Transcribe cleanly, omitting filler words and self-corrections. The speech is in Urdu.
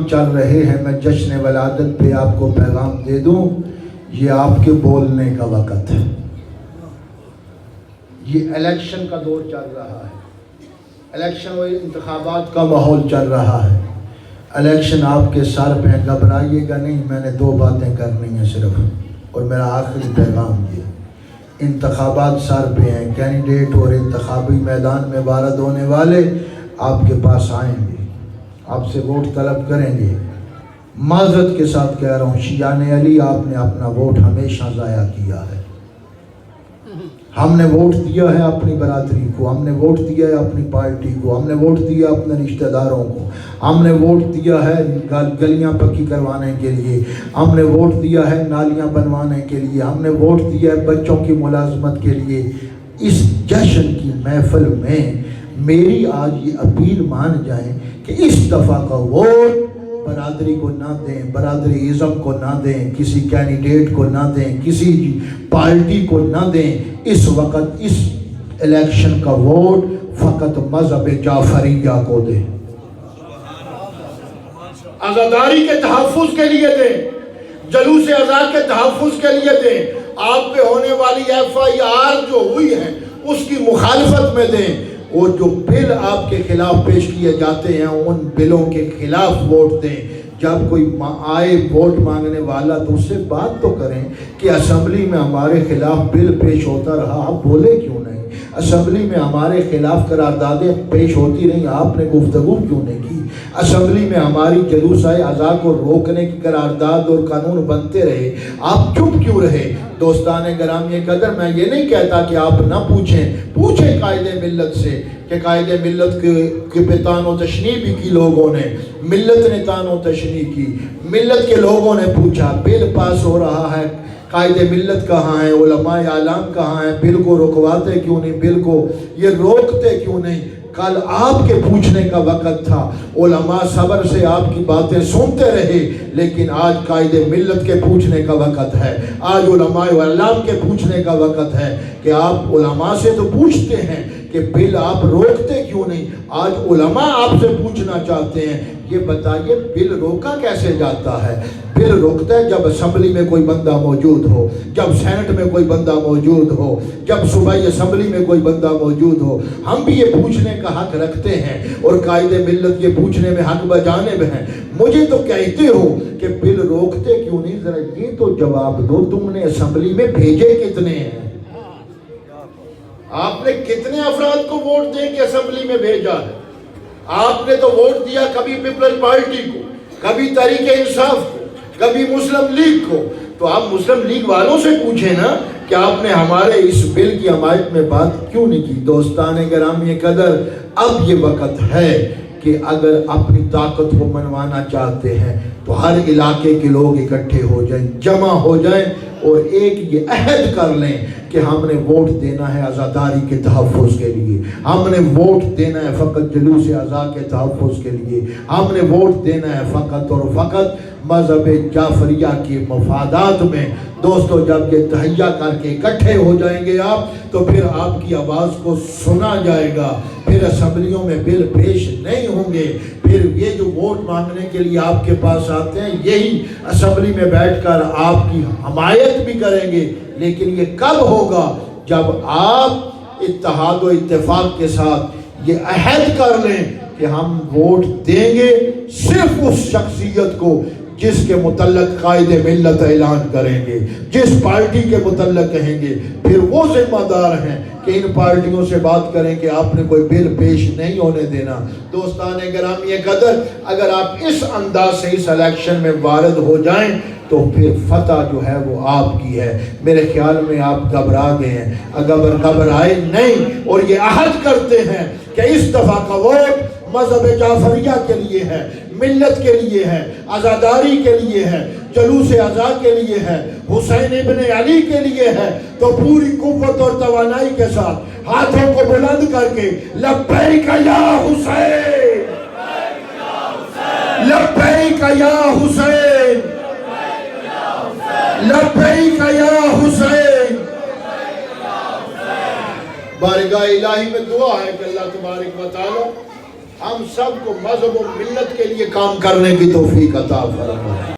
ایام چل رہے ہیں، میں جشن ولادت پہ آپ کو پیغام دے دوں، یہ آپ کے بولنے کا وقت ہے۔ یہ الیکشن کا دور چل رہا ہے، الیکشن و انتخابات کا ماحول چل رہا ہے۔ الیکشن آپ کے سر پہ، گھبرائیے گا نہیں، میں نے 2 باتیں کرنی ہیں صرف، اور میرا آخری پیغام یہ، انتخابات سر پہ ہیں، کینڈیڈیٹ اور انتخابی میدان میں وارد ہونے والے آپ کے پاس آئیں گے، آپ سے ووٹ طلب کریں گے۔ معذرت کے ساتھ کہہ رہا ہوں، شیعان علی آپ نے اپنا ووٹ ہمیشہ ضائع کیا ہے۔ ہم نے ووٹ دیا ہے اپنی برادری کو، ہم نے ووٹ دیا ہے اپنی پارٹی کو، ہم نے ووٹ دیا اپنے رشتہ داروں کو، ہم نے ووٹ دیا ہے گلیاں پکی کروانے کے لیے، ہم نے ووٹ دیا ہے نالیاں بنوانے کے لیے، ہم نے ووٹ دیا ہے بچوں کی ملازمت کے لیے۔ اس جشن کی محفل میں میری آج یہ اپیل مان جائیں کہ اس دفعہ کا ووٹ برادری کو نہ دیں، برادری ازم کو نہ دیں، کسی کینڈیڈیٹ کو نہ دیں، کسی پارٹی کو نہ دیں۔ اس وقت اس الیکشن کا ووٹ فقط مذہب جعفریہ کو دیں، عزاداری کے تحفظ کے لیے دیں، جلوس ازا کے تحفظ کے لیے دیں، آپ پہ ہونے والی FIR جو ہوئی ہے اس کی مخالفت میں دیں، اور جو بل آپ کے خلاف پیش کیے جاتے ہیں ان بلوں کے خلاف ووٹ دیں۔ جب کوئی آئے ووٹ مانگنے والا تو اس سے بات تو کریں کہ اسمبلی میں ہمارے خلاف بل پیش ہوتا رہا، آپ بولے کیوں نہیں؟ اسمبلی میں ہمارے خلاف قراردادیں پیش ہوتی رہیں، آپ نے گفتگو کیوں نہیں کی؟ اسمبلی میں ہماری جلوس ازا کو روکنے کی قرارداد اور قانون بنتے رہے، آپ چپ کیوں رہے؟ دوستان گرامی قدر، میں یہ نہیں کہتا کہ آپ نہ پوچھیں قائد ملت سے کہ قائد ملت کے پہ تان و تشنیع بھی کی لوگوں نے، ملت نے تان و تشنیع کی، ملت کے لوگوں نے پوچھا بل پاس ہو رہا ہے، قائد ملت کہاں ہیں، علماء اعلام کہاں ہیں، بل کو رکواتے کیوں نہیں، بل کو یہ روکتے کیوں نہیں؟ کل آپ کے پوچھنے کا وقت تھا، علماء صبر سے آپ کی باتیں سنتے رہے، لیکن آج قائد ملت کے پوچھنے کا وقت ہے، آج علماء اعلام کے پوچھنے کا وقت ہے کہ آپ علماء سے تو پوچھتے ہیں کہ بل آپ روکتے کیوں نہیں، آج علماء آپ سے پوچھنا چاہتے ہیں یہ بتائیے بل روکا کیسے جاتا ہے؟ بل روکتا ہے جب اسمبلی میں کوئی بندہ موجود ہو، جب سینٹ میں کوئی بندہ موجود ہو، جب صوبائی اسمبلی میں کوئی بندہ موجود ہو۔ ہم بھی یہ پوچھنے کا حق رکھتے ہیں اور قائد ملت یہ پوچھنے میں حق بجانب ہیں۔ مجھے تو کہتے ہو کہ بل روکتے کیوں نہیں، ذرا یہ تو جواب دو، تم نے اسمبلی میں بھیجے کتنے ہیں؟ آپ نے کتنے افراد کو ووٹ دے کے اسمبلی میں بھیجا ہے؟ آپ نے تو ووٹ دیا کبھی پیپلز پارٹی کو، کبھی تحریک انصاف کو، کبھی مسلم لیگ کو، تو آپ مسلم لیگ والوں سے پوچھیں نا کہ آپ نے ہمارے اس بل کی حمایت میں بات کیوں نہیں کی؟ دوستان گرامی قدر، اب یہ وقت ہے کہ اگر اپنی طاقت کو منوانا چاہتے ہیں تو ہر علاقے کے لوگ اکٹھے ہو جائیں، جمع ہو جائیں اور ایک یہ عہد کر لیں کہ ہم نے ووٹ دینا ہے عزاداری کے تحفظ کے لیے، ہم نے ووٹ دینا ہے فقط جلوس ازا کے تحفظ کے لیے، ہم نے ووٹ دینا ہے فقط اور فقط مذہب جعفریہ کے مفادات میں۔ دوستو، جب یہ تہیہ کر کے اکٹھے ہو جائیں گے آپ، تو پھر آپ کی آواز کو سنا جائے گا، پھر اسمبلیوں میں بل پیش نہیں ہوں گے، پھر یہ جو ووٹ مانگنے کے لیے آپ کے پاس آتے ہیں یہی اسمبلی میں بیٹھ کر آپ کی حمایت بھی کریں گے، لیکن یہ کب ہوگا؟ جب آپ اتحاد و اتفاق کے ساتھ یہ عہد کر لیں کہ ہم ووٹ دیں گے صرف اس شخصیت کو جس کے متعلق قائد ملت اعلان کریں گے، جس پارٹی کے متعلق کہیں گے، پھر وہ ذمہ دار ہیں کہ ان پارٹیوں سے بات کریں کہ آپ نے کوئی بل پیش نہیں ہونے دینا۔ دوستان گرامی قدر، اگر آپ اس انداز سے اس الیکشن میں وارد ہو جائیں تو پھر فتح جو ہے وہ آپ کی ہے۔ میرے خیال میں آپ گھبرا گئے ہیں، اگر گھبرائے نہیں اور یہ عہد کرتے ہیں کہ اس دفعہ کا ووٹ مذہب جعفریہ کے لیے ہے، ملت کے لیے ہے، عزاداری کے لیے ہے، جلوس ازا کے لیے ہے، حسین ابن علی کے لیے ہے، تو پوری قوت اور توانائی کے ساتھ ہاتھوں کو بلند کر کے لبیک یا حسین، لبیک یا حسین، لبیک یا حسین۔ بارگاہ الہی میں دعا ہے کہ اللہ تبارک و تعالی ہم سب کو مذہب و ملت کے لیے کام کرنے کی توفیق عطا فرمائے۔